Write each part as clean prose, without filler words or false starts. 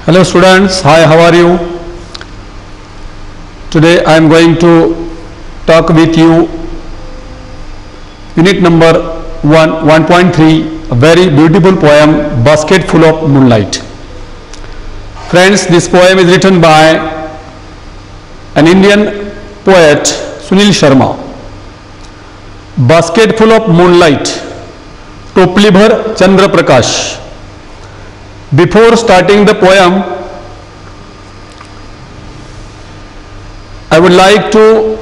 Hello students, hi, how are you? Today I am going to talk with you unit number 1.3, a very beautiful poem, Basket Full of Moonlight. Friends, this poem is written by an Indian poet, Sunil Sharma. Basket full of moonlight, टोपली भर चंद्र प्रकाश. Before starting the poem, I would like to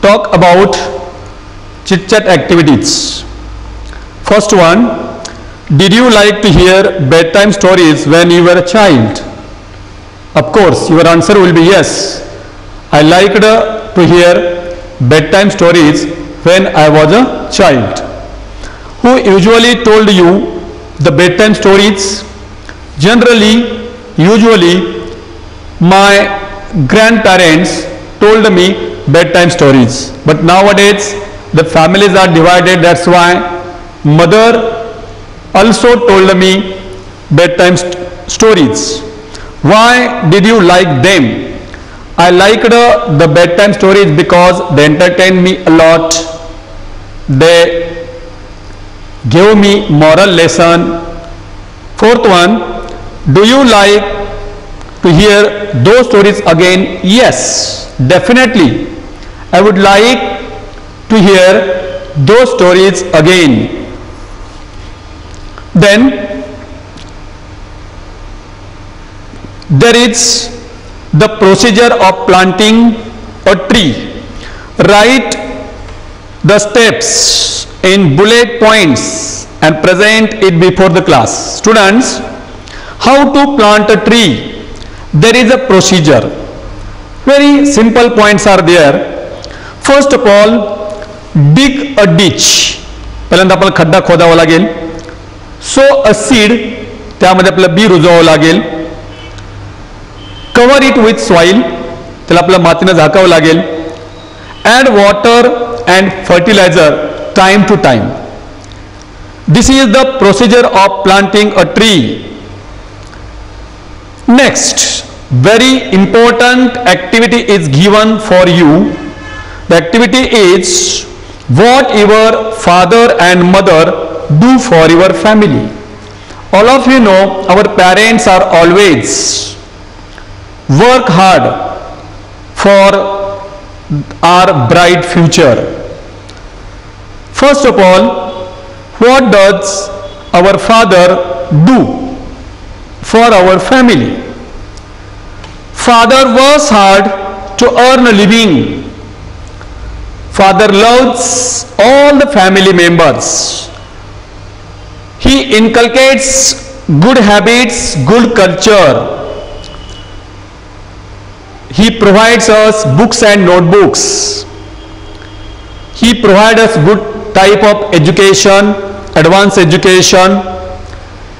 talk about chit-chat activities. First one, did you like to hear bedtime stories when you were a child? Of course, your answer will be yes. I liked to hear bedtime stories when I was a child. Who usually told you the bedtime stories? Generally, usually, my grandparents told me bedtime stories. But nowadays, the families are divided. That's why mother also told me bedtime stories. Why did you like them? I liked the bedtime stories because they entertained me a lot. They gave me moral lesson. Fourth one, do you like to hear those stories again? Yes, definitely. I would like to hear those stories again. Then there is the procedure of planting a tree. Write the steps in bullet points and present it before the class. Students, how to plant a tree? There is a procedure. Very simple points are there. First of all, dig a ditch. पहिल्यांदा आपल्याला खड्डा खोदावा लागेल. Sow a seed. त्यामध्ये आपल्याला B रुजवावं लागेल. Cover it with soil. त्याला आपल्याला मातीने झाकावं लागेल. Add water and fertilizer time to time. This is the procedure of planting a tree. Next, very important activity is given for you. The activity is what your father and mother do for your family. All of you know our parents are always work hard for our bright future. First of all, what does our father do for our family? Father works hard to earn a living. Father loves all the family members. He inculcates good habits, good culture. He provides us books and notebooks. He provides us good type of education, advanced education.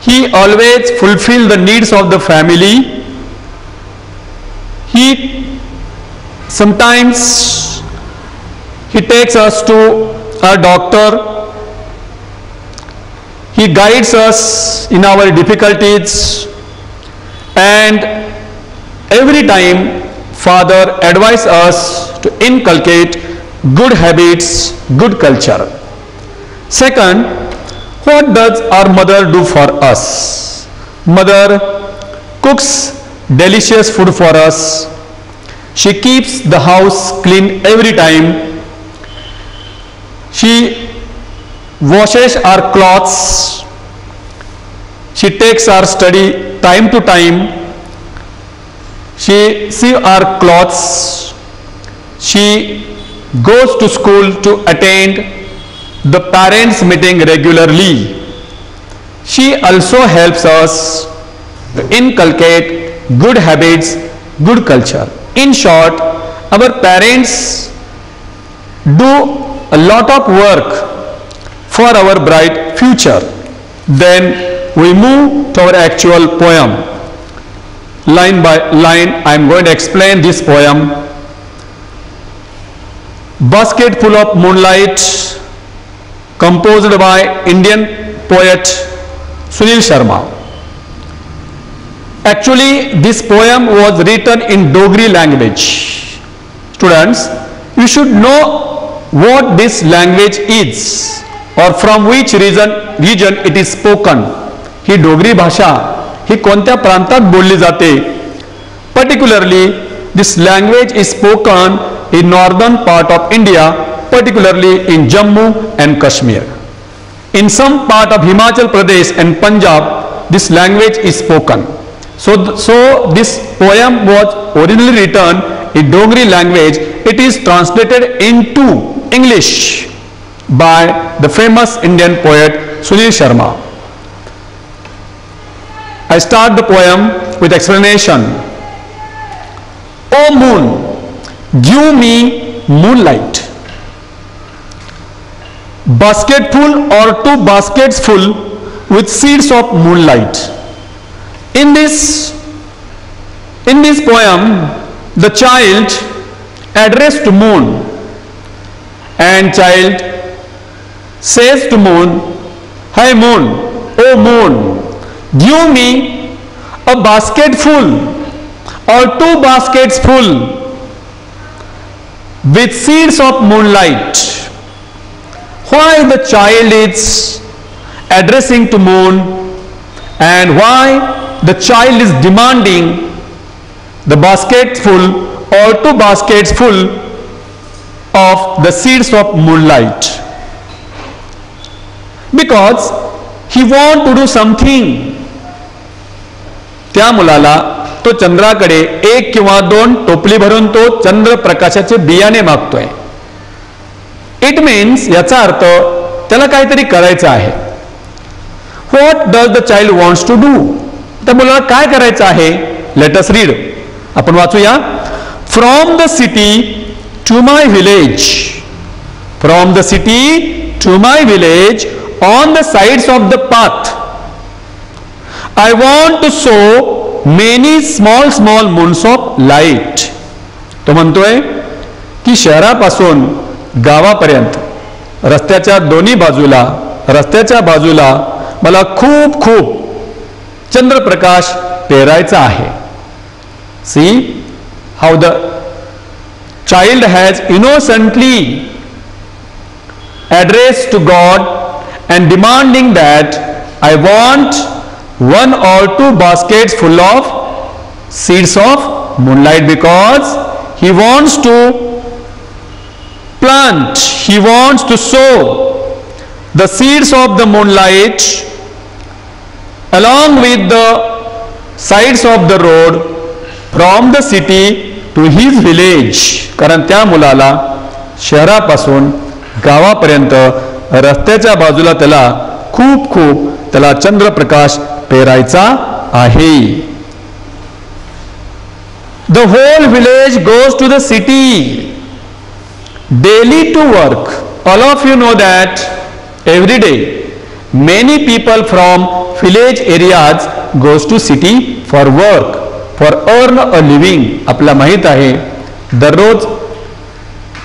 He always fulfills the needs of the family. Sometimes he takes us to a doctor. He guides us in our difficulties, and every time Father advises us to inculcate good habits, good culture. Second, what does our mother do for us? Mother cooks delicious food for us. She keeps the house clean every time. She washes our clothes. She takes our study time to time. She sews our clothes. She goes to school to attend the parents meeting regularly. She also helps us to inculcate good habits, good culture. In short, our parents do a lot of work for our bright future. Then we move to our actual poem. Line by line, I am going to explain this poem. Basket Full of Moonlight, composed by Indian poet Sunil Sharma. Actually, this poem was written in Dogri language. Students, you should know what this language is or from which region it is spoken. ही डोगरी भाषा ही कोणत्या प्रांतात बोलली जाते. Particularly, this language is spoken in northern part of India, particularly in Jammu and Kashmir. In some part of Himachal Pradesh and Punjab, this language is spoken. So this poem was originally written in Dogri language. It is translated into English by the famous Indian poet Sunil Sharma. I start the poem with explanation. O moon, give me moonlight. Basketful or 2 baskets full with seeds of moonlight. In this poem, the child addressed to moon, and child says to moon, "Hey moon, oh moon, give me a basket full or 2 baskets full with seeds of moonlight." Why the child is addressing to moon, and why the child is demanding the basket full or 2 baskets full of the seeds of moonlight? Because he want to do something. त्या मुलाला तो चंद्राकडे 1 किंवा 2 टोपली भरून तो चंद्र प्रकाशाचे बियाणे मागतोय. It means, याचा अर्थ त्याला काहीतरी करायचं आहे. What does the child wants to do? त्या मुलाला काय करायचं आहे? Let us read. आपण वाचूया. From the city to my village, from the city to my village, on the sides of the path, I want to sow many small small moons of light. तो म्हणतोय की शहरापासून गावापर्यंत रस्त्याच्या दोन्ही बाजूला, रस्त्याच्या बाजूला मला खूप खूप चंद्रप्रकाश पेरायचा आहे. See how the child has innocently addressed to God and demanding that I want 1 or 2 baskets full of seeds of moonlight, because he wants to plant, he wants to sow the seeds of the moonlight along with the sides of the road from the city to his village. कारण त्या मुलाला शहरापासून गावापर्यंत रस्त्याच्या बाजूला त्याला खूप खूप त्याला चंद्रप्रकाश पेरायचा आहे. The whole village goes to the city daily to work. All of you know that every day many people from village areas goes to city for work, for earn a living. आपल्याला माहित आहे दररोज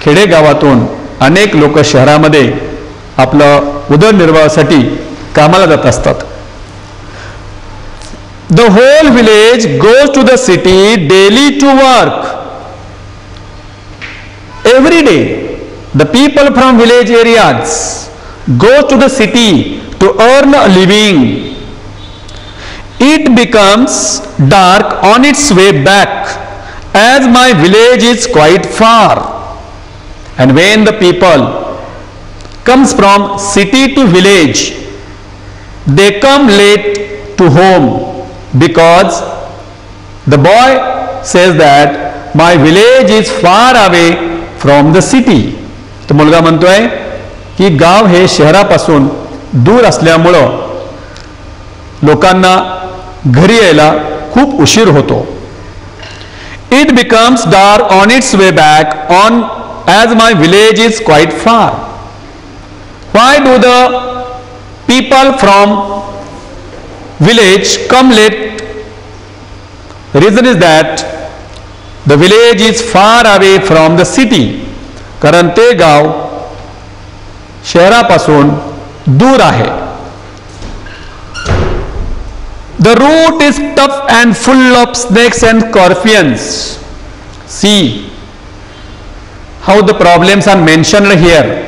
खेडेगावातून अनेक लोक शहरामध्ये आपलं उदरनिर्वाहासाठी कामाला जात असतात. The whole village goes to the city daily to work. Every day the people from village areas go to the city to earn a living. It becomes dark on its way back, as my village is quite far. And when the people comes from city to village, they come late to home, because the boy says that my village is far away from the city. तो मुलगा म्हणतोय की गाव हे शहरापासून दूर असल्यामुळं लोकांना घरी यायला खूप उशीर होतो. It becomes dark on its way back, on as my village is quite far. Why do the people from village come late? The reason is that the village is far away from the city. कारण ते गाव शहरापासून दूर आहे. The root is tough and full of snakes and scorpions. See how the problems are mentioned here.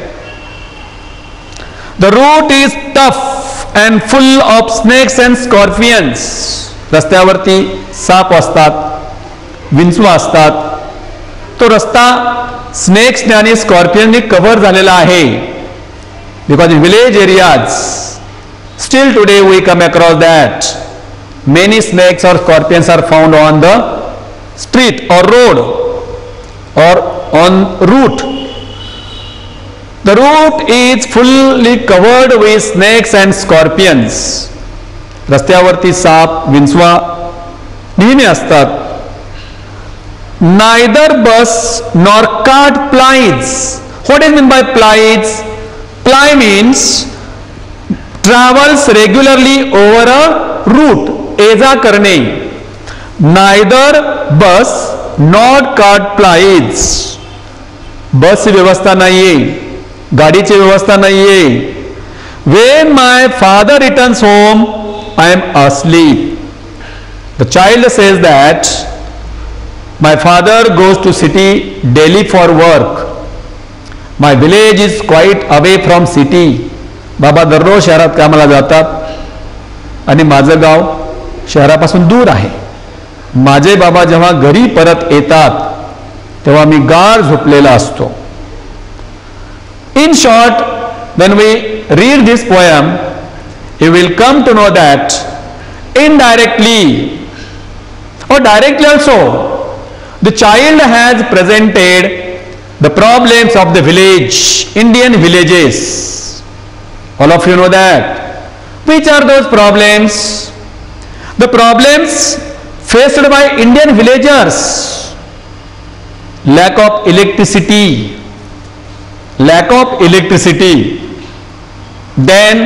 The root is tough and full of snakes and scorpions. रस्त्यावरती shop असतात, विंचवा असतात. तो रस्ता स्नेक्सने आणि स्कॉर्पियनने कव्हर झालेला आहे. Because in village areas, still today we come across that many snakes or scorpions are found on the street or road or on route. The route is fully covered with snakes and scorpions. रस्त्यावरती shop, विंचवा नेहमी असतात. Neither bus nor cart plies. What is meant by plies? Ply means travels regularly over a route. एजा करणे. Neither bus nor cart plies. बसची व्यवस्था नाहीये, गाडीची व्यवस्था नाहीये. When my father returns home, I am asleep. The child says that my father goes to city daily for work. My village is quite away from city. बाबा दररोज शहरात कामाला जातात आणि माझं गाव शहरापासून दूर आहे. माझे बाबा जेव्हा घरी परत येतात तेव्हा मी गाढ झोपलेला असतो. In short, when we read this poem, you will come to know that indirectly or directly also the child has presented the problems of the village, Indian villages. All of you know that. Which are those problems? The problems faced by Indian villagers: lack of electricity, then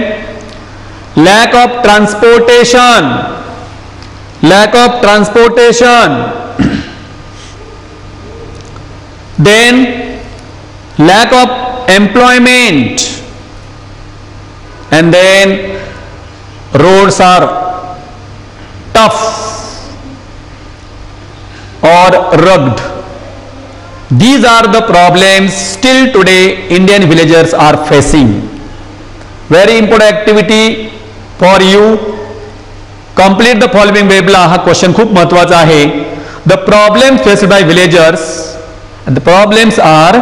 lack of transportation, then lack of employment, and then roads are tough or rugged. These are the problems still today Indian villagers are facing. Very important activity for you. Complete the following table. हा question खूप महत्वाचा आहे. The problems faced by villagers, and the problems are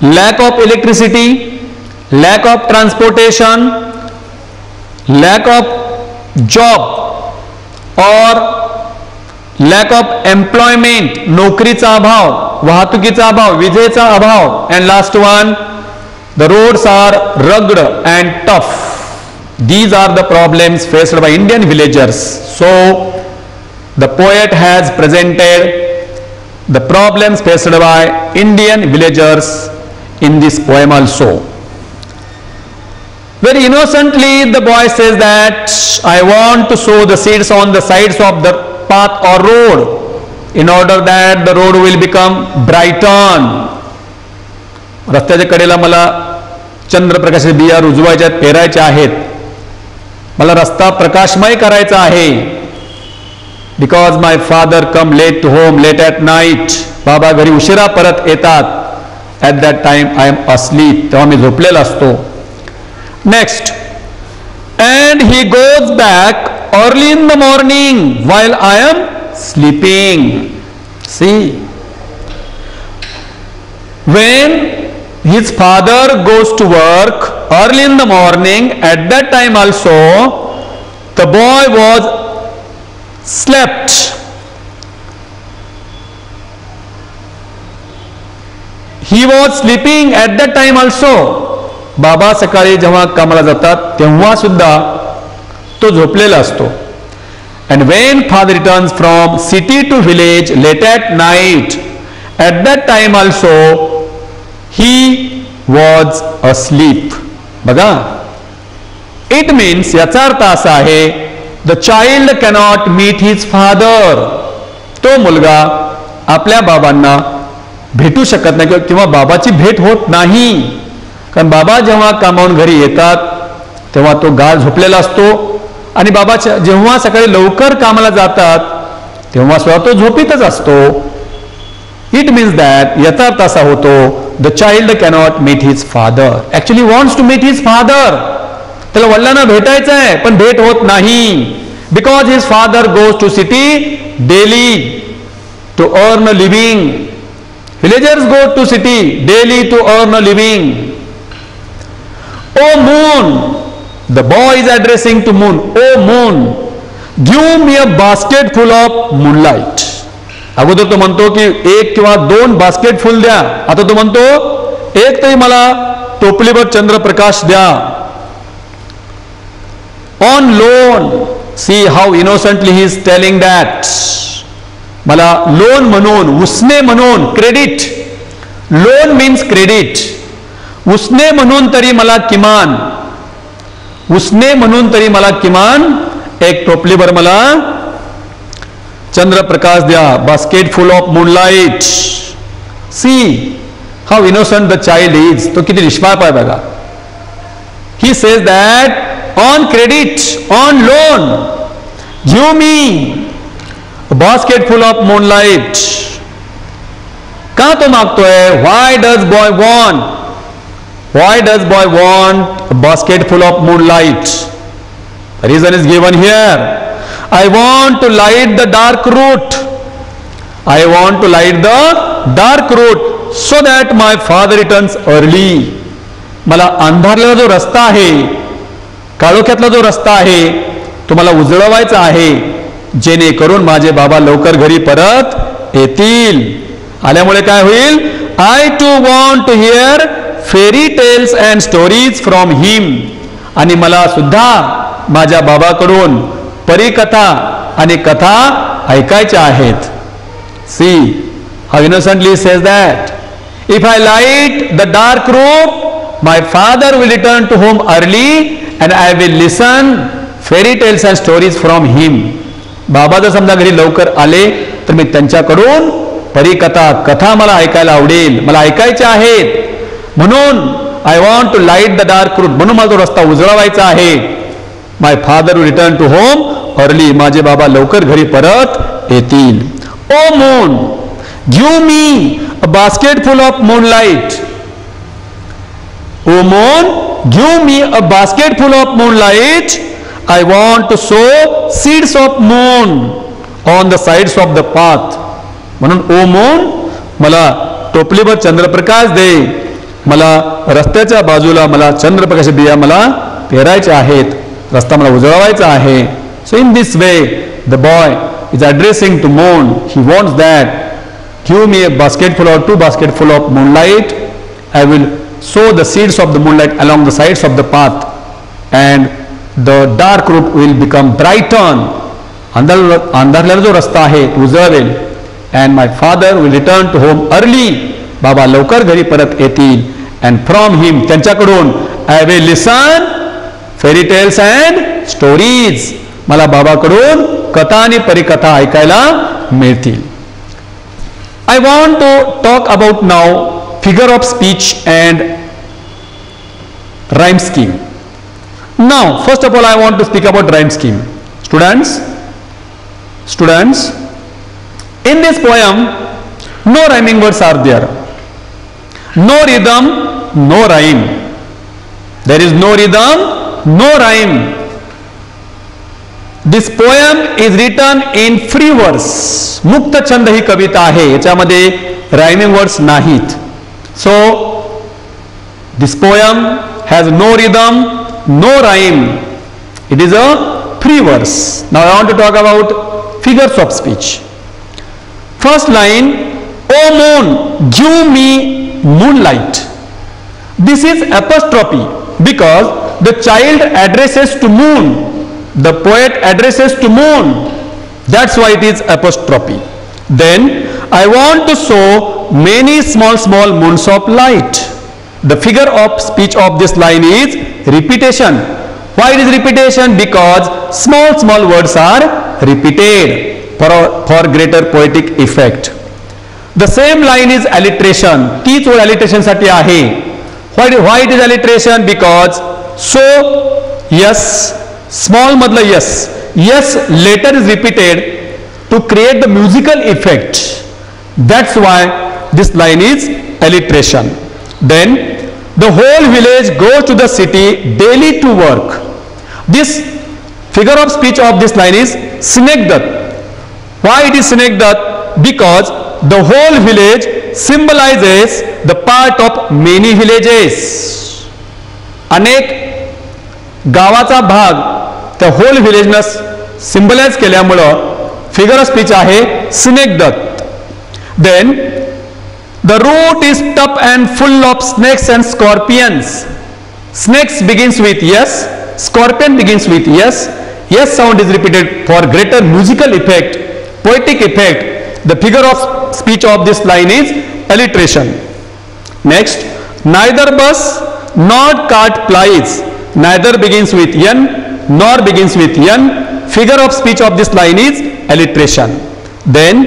lack of electricity, lack of transportation, lack of job or lack of employment, नोकरीचा अभाव, वाहतुकीचा अभाव, विजेचा अभाव, and last one, the roads are rugged and tough. These are the problems faced by Indian villagers. So the poet has presented the problems faced by Indian villagers in this poem also. Very innocently the boy says that I want to sow the seeds on the sides of the path or road in order that the road will become brightened. रस्त्याच्या कडेला मला चंद्रप्रकाशाच्या बिया रुजवायच्या, पेरायच्या आहेत. मला रस्ता प्रकाशमय करायचा आहे. Because my father come late to home late at night. बाबा घरी उशिरा परत येतात. At that time I am asleep. तेव्हा मी झोपलेला असतो. Next, and he goes back early in the morning while I am sleeping. See, when his father goes to work early in the morning, at that time also the boy was slept. He was sleeping at that time also. बाबा सकाळी जेव्हा कामाला जातात तेव्हा सुद्धा तो झोपलेला असतो. And when father returns from city to village late at night, at that time also he was asleep. बघा, it means, याचा अर्थ असा आहे, the child cannot meet his father. तो मुलगा आपल्या बाबांना भेटू शकत नाही किंवा बाबाची भेट होत नाही. कारण बाबा जेव्हा कामावून घरी येतात तेव्हा तो गाढ झोपलेला असतो आणि बाबा जेव्हा सकाळी लवकर कामाला जातात तेव्हा सुद्धा तो झोपीतच असतो. इट मीन्स दॅट यथार्थ असा होतो, the child cannot meet his father. Actually wants to meet his father. त्याला वडिलांना भेटायचं आहे पण भेट होत नाही. Because his father goes to city daily to earn a living. Villagers go to city daily to earn a living. Oh moon, the boy is addressing to moon. Oh moon, give me a basket full of moonlight. अगोदर तो म्हणतो की एक किंवा दोन basket full द्या. आता तो म्हणतो एक तरी मला टोपलीवर चंद्रप्रकाश द्या. On loan, see how innocently he is telling that. मला लोन म्हणून, उसने म्हणून, क्रेडिट. Loan means credit. उसने म्हणून तरी मला किमान, उसने म्हणून तरी मला किमान एक टोपलीवर मला चंद्रप्रकाश द्या. Basket full of moonlight. See how innocent the child is. तो किती निष्पाप आहे बघा. He says that on credit, on loan, give me a basket full of moonlight. का तो मागतोय? Why does boy want? Why does boy want a basket full of moonlight? The reason is given here. I want to light the dark route. I want to light the dark route so that my father returns early. मला अंधारलेला जो रस्ता आहे, काळोख्यातला जो रस्ता आहे, तो मला उजळवायचा आहे, जेणेकरून माझे बाबा लवकर घरी परत येतील. आल्यामुळे काय होईल? I too want to hear fairy tales and stories from him. आणि मला सुद्धा माझ्या बाबाकडून परिकथा आणि कथा ऐकायच्या आहेत. See how innocently says that if I light the dark route my father will return to home early and I will listen fairy tales and stories from him. बाबा जर समजा घरी लवकर आले तर मी त्यांच्याकडून परिकथा, कथा मला ऐकायला आवडेल, मला ऐकायच्या आहेत. म्हणून I want to light the dark route. म्हणून मला तो रस्ता उजळवायचा आहे. My father will return to home early. माझे बाबा लवकर घरी परत येतील. O moon, give me a basket full of moonlight. O moon, give me a basket full of moonlight. I want to sow seeds of moon on the sides of the path. म्हणून ओ moon, मला टोपलीवर चंद्रप्रकाश दे. मला रस्त्याच्या बाजूला मला चंद्रप्रकाश बिया मला पेरायच्या आहेत. रस्ता मला उजळवायचा आहे. So in this way the boy is addressing to moon. He wants that give me a basket full of, 2 basket full of moonlight. I will sow the seeds of the moonlight along the sides of the path and the dark route will become brighten. अंधारलेला जो रस्ता आहे तो उजळवेल. and my father will return to home early. बाबा लवकर घरी परत येतील. and from him, त्यांच्याकडून I will listen fairy tales and stories. मला बाबाकडून कथा आणि परिकथा ऐकायला मिळतील. I want to talk about now figure of speech and rhyme scheme. Now, first of all, I want to speak about rhyme scheme. Students, in this poem, no rhyming words are there. No rhythm, no rhyme. There is no rhythm, no rhyme. This poem is written in free verse. मुक्त छंद ही कविता आहे. याच्यामध्ये rhyming words नाहीत. So, this poem has no rhythm, no rhyme. It is a free verse. Now I want to talk about figures of speech. First line, O moon, give me moonlight. This is apostrophe because the child addresses to moon. The poet addresses to moon. That's why it is apostrophe. Then I want to show many small moons of light. The figure of speech of this line is repetition. Why it is repetition? Because small words are repeated for greater poetic effect. The same line is alliteration. तीच ओळ alliteration साठी आहे. Why it is alliteration? Because so, yes, small madla yes. Yes later is repeated to create the musical effect. That's why this line is alliteration. Then the whole village goes to the city daily to work. This figure of speech of this line is Snegdat. Why it is Snegdat? Because the whole village symbolizes the part of many villages. अनेक गावाचा भाग त्या whole विलेजनं symbolise केल्यामुळं figure of speech आहे स्नेकदत्त. Then the route is tough and full of snakes and scorpions. Snakes begins with yes, scorpion begins with yes. Yes sound is repeated for greater musical effect, poetic effect. The figure of speech of this line is alliteration. Next, neither bus nor cart plies. Neither begins with n nor begins with n. Figure of speech of this line is alliteration. Then,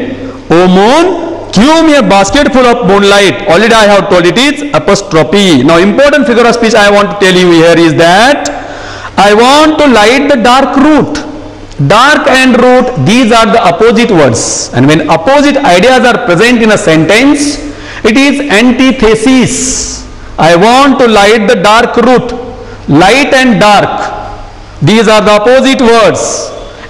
O moon, give me a basket full of moonlight. Already I have told it is apostrophe. Now important figure of speech I want to tell you here is that I want to light the dark route. Dark and root, these are the opposite words, and when opposite ideas are present in a sentence, it is antithesis. I want to light the dark route. Light and dark, these are the opposite words.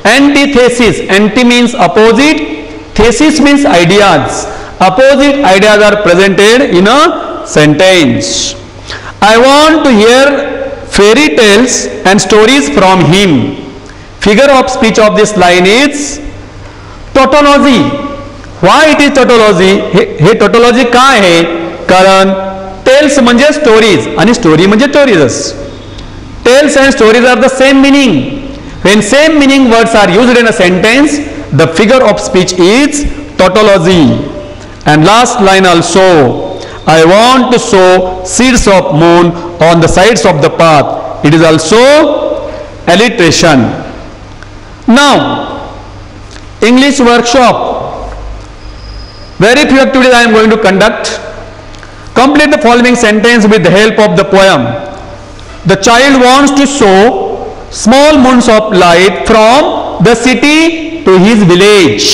Antithesis, anti means opposite, thesis means ideas. Opposite ideas are presented in a sentence. I want to hear fairy tales and stories from him. Figure of speech of this line is tautology. Why it is tautology? हे tautology का आहे? कारण tales म्हणजे stories आणि story म्हणजे stories. Tales and stories are the same meaning. When same meaning words are used in a sentence, the figure of speech is tautology. And last line also, I want to sow seeds of moon on the sides of the path. It is also alliteration. Now, English workshop. Very few activities I am going to conduct. Complete the following sentence with the help of the poem. The child wants to sow small moons of light from the city to his village.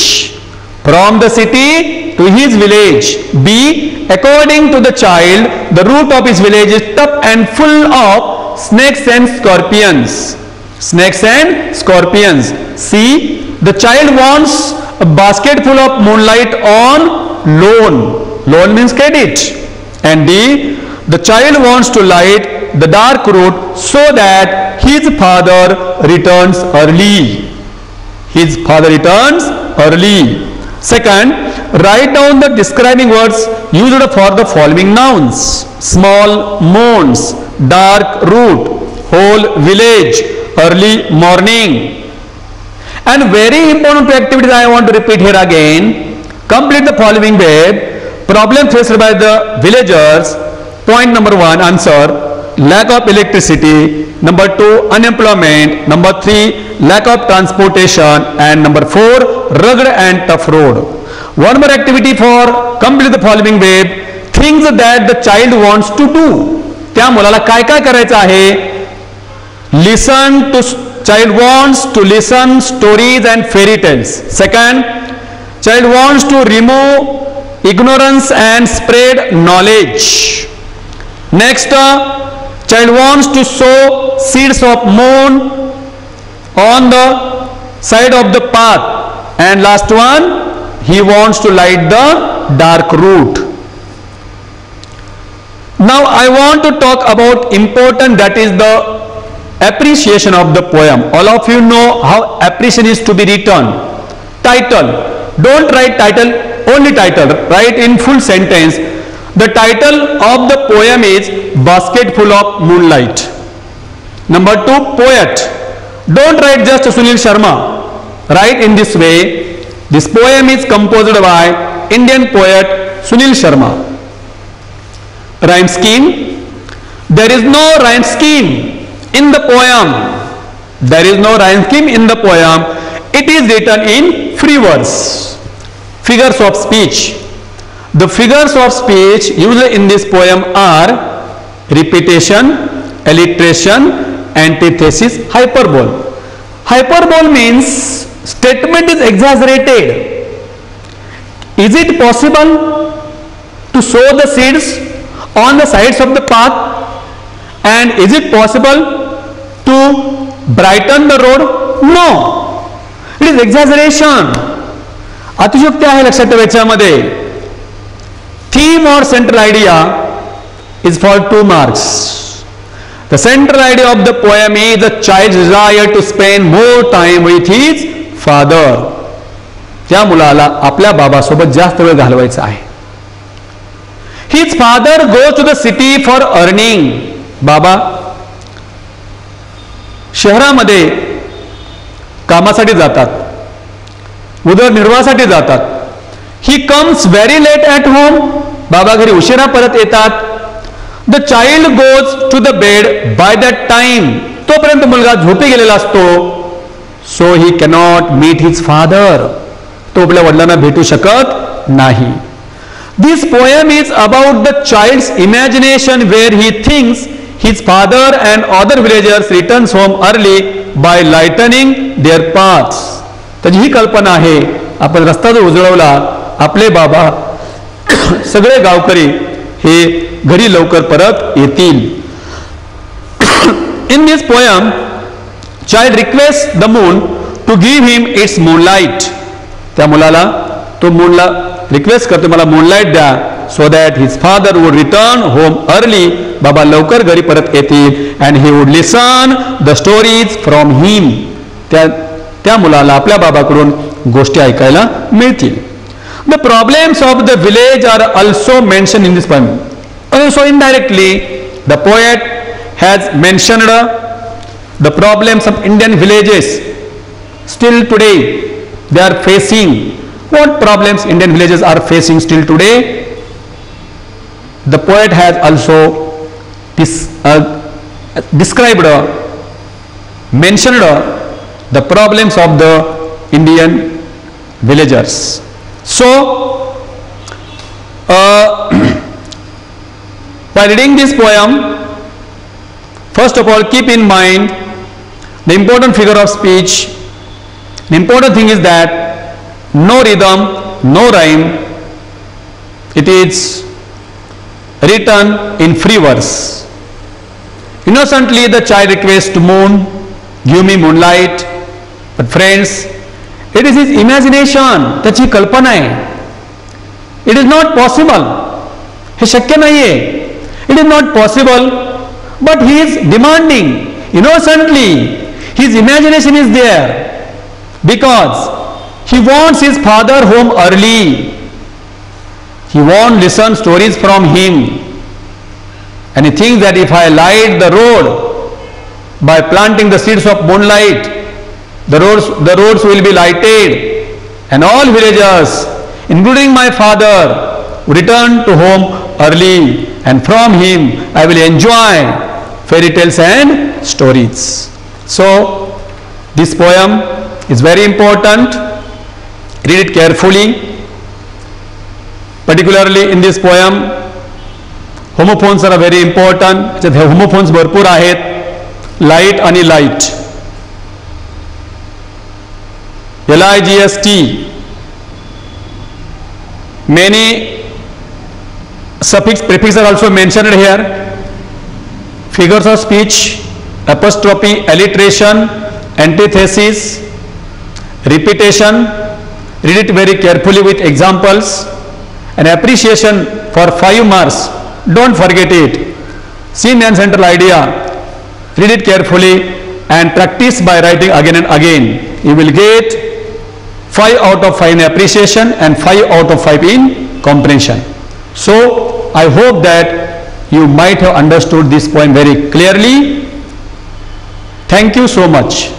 From the city to his village. B. According to the child, the route of his village is tough and full of snakes and scorpions. Snakes and scorpions. C. The child wants a basket full of moonlight on loan. Loan means credit. And D. The child wants to light the dark route so that his father returns early. His father returns early. Second, write down the describing words used for the following nouns. Small moons, dark route, whole village, early morning. And very important activities I want to repeat here again. Complete the following web. Problem faced by the villagers. Point number 1, answer. Lack of electricity. Number 2, unemployment. Number 3, lack of transportation. And number 4, rugged and tough road. One more activity for complete the following web. Things that the child wants to do. त्या मुलाला काय काय करायचं आहे? Listen to, child wants to listen stories and fairy tales. Second, child wants to remove ignorance and spread knowledge. Next, child wants to sow seeds of moon on the side of the path. And last one, he wants to light the dark route. Now I want to talk about important, that is the appreciation of the poem. All of you know how appreciation is to be written. Title. Don't write title, only title. Write in full sentence. The title of the poem is Basket Full of Moonlight. Number 2, poet. Don't write just Sunil Sharma. Write in this way. This poem is composed by Indian poet Sunil Sharma. Rhyme scheme. There is no rhyme scheme in the poem. There is no rhyme scheme in the poem. It is written in free verse. Figures of speech. The figures of speech used in this poem are repetition, alliteration, antithesis, hyperbole. Hyperbole means statement is exaggerated. Is it possible to sow the seeds on the sides of the path? And is it possible to brighten the road? No. It is exaggeration. अतिशयोक्ती आहे लक्षात ठेवा याच्यामध्ये. Theme or central idea is for 2 marks. The central idea of the poem is the child's desire to spend more time with his father. त्या मुलाला आपल्या बाबासोबत जास्त वेळ घालवायचा आहे. His father goes to the city for earning. बाबा शहरामध्ये कामासाठी जातात, उदरनिर्वाहासाठी जातात. He comes very late at home. बाबा घरी उशिरा परत येतात. The child goes to the bed by that time. तोपर्यंत मुलगा झोपी गेलेला असतो. So he cannot meet his father. तो आपल्या वडिलांना भेटू शकत नाही. This poem is about the child's imagination where he thinks his father and other villagers returns home early by lightening their paths. त्याची ही कल्पना आहे, आपण रस्ता जो उजळवला, आपले बाबा सगळे गावकरी हे घरी लवकर परत येतील. In this poem, child requests the moon to give him its moonlight. त्या मुलाला तो मूनला रिक्वेस्ट करतो, मला मूनलाइट द्या, so that his father would return home early. बाबा लवकर घरी परत येतील. and he would listen the stories from him. त्या मुलाला आपल्या बाबाकडून गोष्टी ऐकायला मिळतील. The problems of the village are also mentioned in this poem. So indirectly the poet has mentioned the problems of Indian villages. Still today they are facing. What problems Indian villages are facing still today? The poet has also described, mentioned the problems of the Indian villagers. So while reading this poem, first of all keep in mind the important figure of speech. The important thing is that no rhythm, no rhyme. It is written in free verse. Innocently the child requests to moon, give me moonlight. But friends, it is his imagination. त्याची कल्पना आहे. It is not possible. हे शक्य नाहीये. It is not possible. But he is demanding innocently. His imagination is there because he wants his father home early. He won't listen stories from him. And he thinks that if I light the road by planting the seeds of moonlight, the roads will be lighted, and all villagers, including my father, return to home early, and from him I will enjoy fairy tales and stories. So this poem is very important. Read it carefully. Particularly in this poem, homophones are very important. Homophones भरपूर आहेत. Light आणि light. LIGST. Many suffix, prefix are also mentioned here. Figures of speech, apostrophe, alliteration, antithesis, repetition. Read it very carefully with examples. And appreciation for 5 marks. Don't forget it. Scene and central idea. Read it carefully and practice by writing again and again. You will get 5 out of 5 in appreciation and 5 out of 5 in comprehension. So I hope that you might have understood this poem very clearly. Thank you so much.